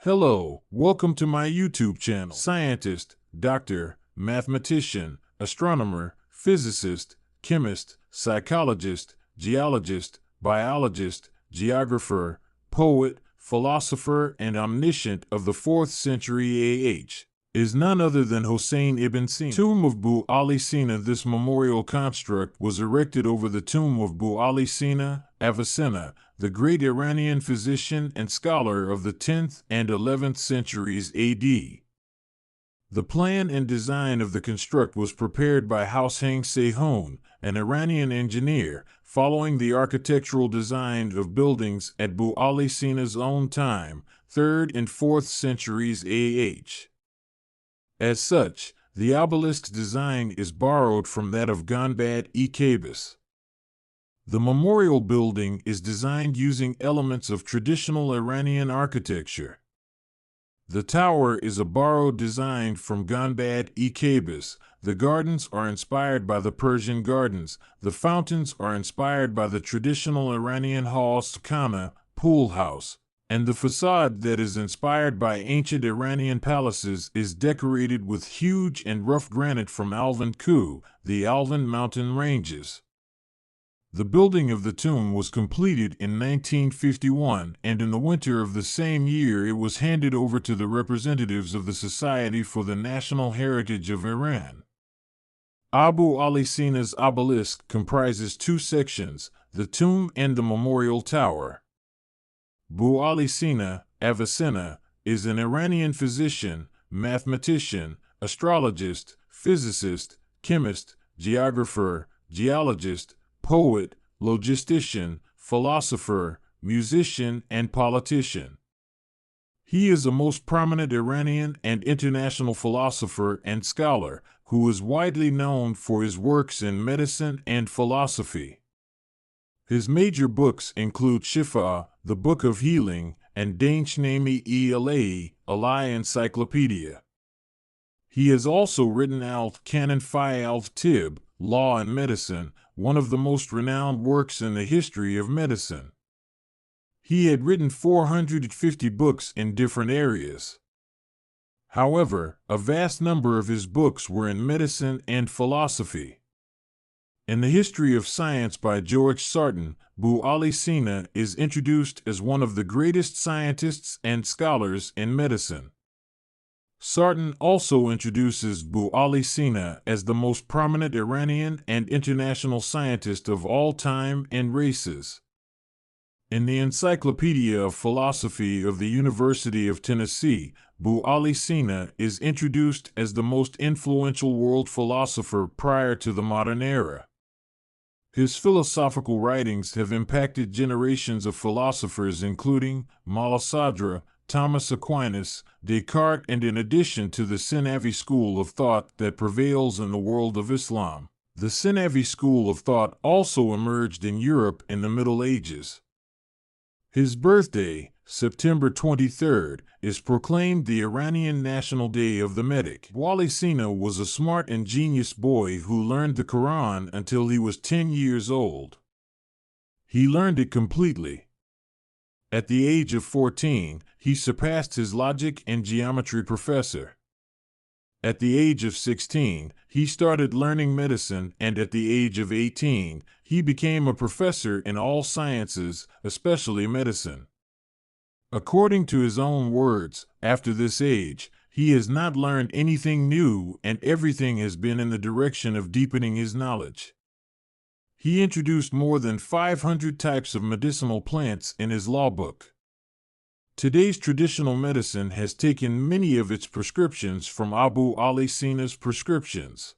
Hello, welcome to my YouTube channel. Scientist, doctor, mathematician, astronomer, physicist, chemist, psychologist, geologist, biologist, geographer, poet, philosopher, and omniscient of the 4th century AH is none other than Hossein ibn Sina. Tomb of Ali Sina. This memorial construct was erected over the tomb of Ali Sina, Avicenna, the great Iranian physician and scholar of the 10th and 11th centuries AD. The plan and design of the construct was prepared by Hossein Seyhoun, an Iranian engineer, following the architectural design of buildings at Ali Sina's own time, 3rd and 4th centuries AH. As such, the obelisk's design is borrowed from that of Gonbad-e-Kabis. The memorial building is designed using elements of traditional Iranian architecture. The tower is a borrowed design from Gonbad-e-Kabis. The gardens are inspired by the Persian gardens. The fountains are inspired by the traditional Iranian khana, pool house. And the facade that is inspired by ancient Iranian palaces is decorated with huge and rough granite from Alvand Ku, the Alvand mountain ranges. The building of the tomb was completed in 1951, and in the winter of the same year it was handed over to the representatives of the Society for the National Heritage of Iran. Ali Sina's obelisk comprises 2 sections, the tomb and the memorial tower. Ali Sina, Avicenna, is an Iranian physician, mathematician, astrologist, physicist, chemist, geographer, geologist, poet, logistician, philosopher, musician, and politician. He is a most prominent Iranian and international philosopher and scholar who is widely known for his works in medicine and philosophy. His major books include Shifa, the Book of Healing, and Danshnami-e-Ala'i, Alai Encyclopedia. He has also written Al-Canon fi al-Tib, Law and Medicine, one of the most renowned works in the history of medicine. He had written 450 books in different areas. However, a vast number of his books were in medicine and philosophy. In the History of Science by George Sarton, Ali Sina is introduced as one of the greatest scientists and scholars in medicine. Sarton also introduces Ali Sina as the most prominent Iranian and international scientist of all time and races. In the Encyclopedia of Philosophy of the University of Tennessee, Ali Sina is introduced as the most influential world philosopher prior to the modern era. His philosophical writings have impacted generations of philosophers including Mulla Sadra, Thomas Aquinas, Descartes, and in addition to the Sinavi school of thought that prevails in the world of Islam. The Sinavi school of thought also emerged in Europe in the Middle Ages. His birthday, September 23rd, is proclaimed the Iranian National Day of the Medic. Ali Sina was a smart and genius boy who learned the Quran until he was 10 years old. He learned it completely. At the age of 14, he surpassed his logic and geometry professor. At the age of 16, he started learning medicine, and at the age of 18, he became a professor in all sciences, especially medicine. According to his own words, after this age, he has not learned anything new and everything has been in the direction of deepening his knowledge. He introduced more than 500 types of medicinal plants in his law book. Today's traditional medicine has taken many of its prescriptions from Ali Sina's prescriptions.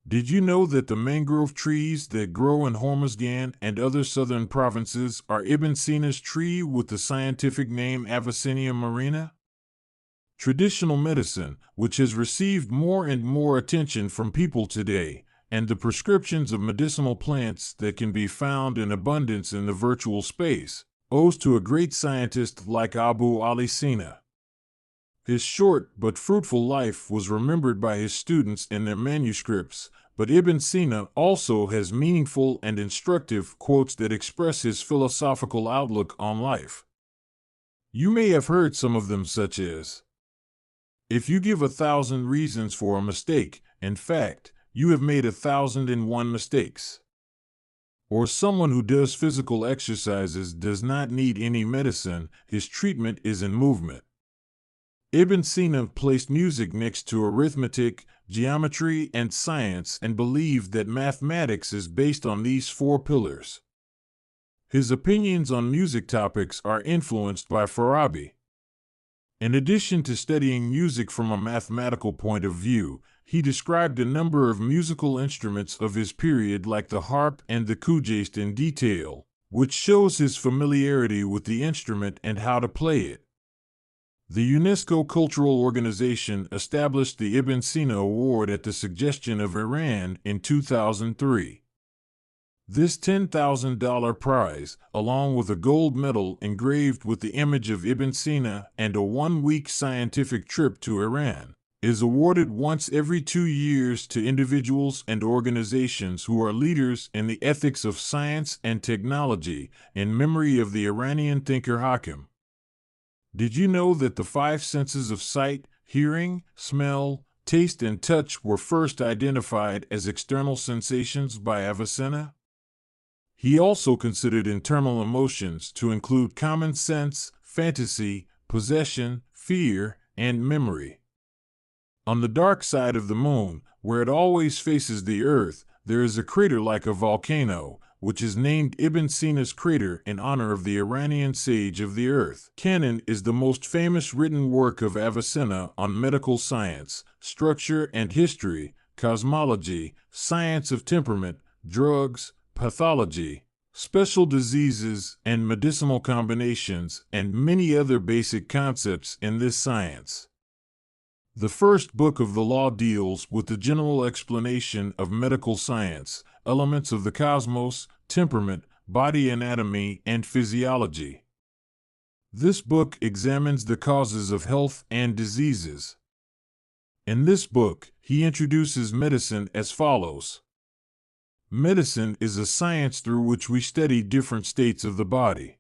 Did you know that the mangrove trees that grow in Hormozgan and other southern provinces are Ibn Sina's tree with the scientific name Avicennia marina? Traditional medicine, which has received more and more attention from people today, and the prescriptions of medicinal plants that can be found in abundance in the virtual space, owes to a great scientist like Ali Sina. His short but fruitful life was remembered by his students in their manuscripts, but Ibn Sina also has meaningful and instructive quotes that express his philosophical outlook on life. You may have heard some of them, such as, if you give 1,000 reasons for a mistake, in fact, you have made 1,001 mistakes. Or someone who does physical exercises does not need any medicine, his treatment is in movement. Ibn Sina placed music next to arithmetic, geometry, and science and believed that mathematics is based on these four pillars. His opinions on music topics are influenced by Farabi. In addition to studying music from a mathematical point of view, he described a number of musical instruments of his period like the harp and the kujast in detail, which shows his familiarity with the instrument and how to play it. The UNESCO Cultural Organization established the Ibn Sina Award at the suggestion of Iran in 2003. This $10,000 prize, along with a gold medal engraved with the image of Ibn Sina and a one-week scientific trip to Iran, is awarded once every 2 years to individuals and organizations who are leaders in the ethics of science and technology in memory of the Iranian thinker Hakim. Did you know that the 5 senses of sight, hearing, smell, taste, and touch were first identified as external sensations by Avicenna? He also considered internal emotions to include common sense, fantasy, possession, fear, and memory. On the dark side of the moon, where it always faces the earth, there is a crater like a volcano, which is named Ibn Sina's crater in honor of the Iranian sage of the earth. Canon is the most famous written work of Avicenna on medical science, structure and history, cosmology, science of temperament, drugs, pathology, special diseases, and medicinal combinations, and many other basic concepts in this science. The first book of the law deals with the general explanation of medical science, elements of the cosmos, temperament, body anatomy, and physiology. This book examines the causes of health and diseases. In this book, he introduces medicine as follows. Medicine is a science through which we study different states of the body.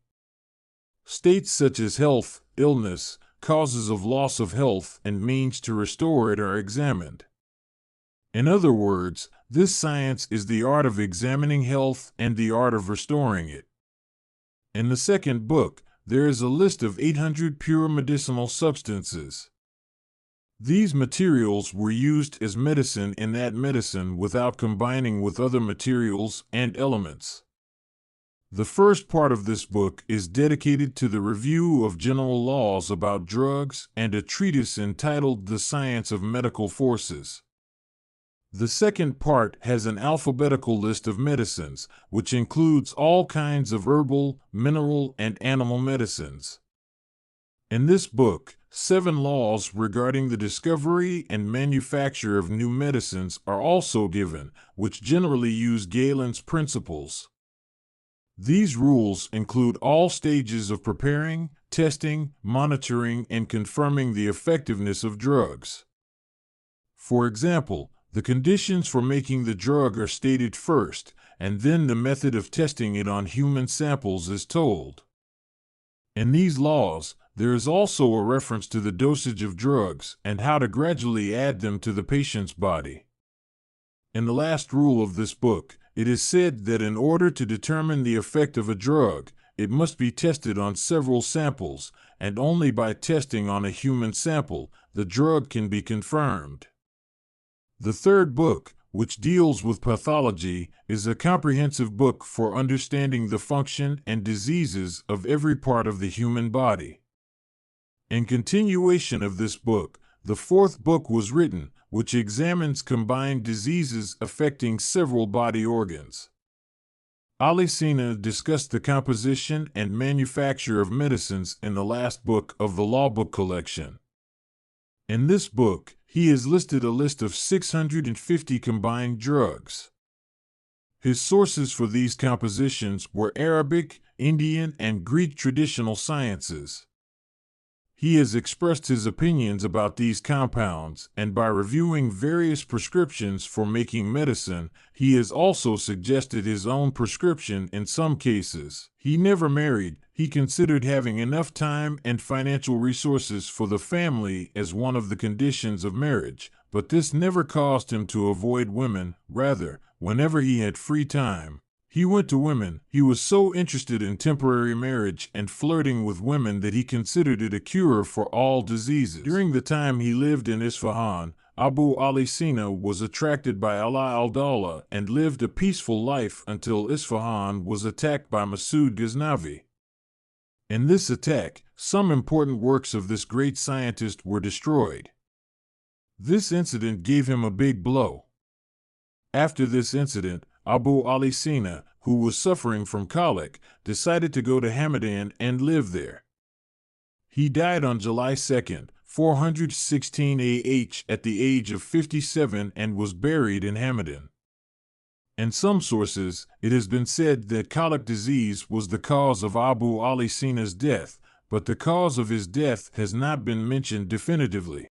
States such as health, illness, causes of loss of health, and means to restore it are examined. In other words, this science is the art of examining health and the art of restoring it. In the second book, there is a list of 800 pure medicinal substances. These materials were used as medicine in that medicine without combining with other materials and elements. The first part of this book is dedicated to the review of general laws about drugs and a treatise entitled The Science of Medical Forces. The second part has an alphabetical list of medicines, which includes all kinds of herbal, mineral, and animal medicines. In this book, 7 laws regarding the discovery and manufacture of new medicines are also given, which generally use Galen's principles. These rules include all stages of preparing, testing, monitoring, and confirming the effectiveness of drugs. For example, the conditions for making the drug are stated first, and then the method of testing it on human samples is told. In these laws, there is also a reference to the dosage of drugs and how to gradually add them to the patient's body. In the last rule of this book, it is said that in order to determine the effect of a drug, it must be tested on several samples, and only by testing on a human sample, the drug can be confirmed. The third book, which deals with pathology, is a comprehensive book for understanding the function and diseases of every part of the human body. In continuation of this book, the fourth book was written, which examines combined diseases affecting several body organs. Ali Sina discussed the composition and manufacture of medicines in the last book of the Law Book collection. In this book, he has listed a list of 650 combined drugs. His sources for these compositions were Arabic, Indian, and Greek traditional sciences. He has expressed his opinions about these compounds, and by reviewing various prescriptions for making medicine, he has also suggested his own prescription in some cases. He never married, He considered having enough time and financial resources for the family as one of the conditions of marriage, but this never caused him to avoid women. Rather, whenever he had free time, he went to women. He was so interested in temporary marriage and flirting with women that he considered it a cure for all diseases. During the time he lived in Isfahan, Abu Ali Sina was attracted by Allah al-Dawla and lived a peaceful life until Isfahan was attacked by Masoud Ghaznavi. In this attack, some important works of this great scientist were destroyed. This incident gave him a big blow. After this incident, Abu Ali Sina, who was suffering from colic, decided to go to Hamadan and live there. He died on July 2, 416 AH at the age of 57 and was buried in Hamadan. In some sources, it has been said that colic disease was the cause of Abu Ali Sina's death, but the cause of his death has not been mentioned definitively.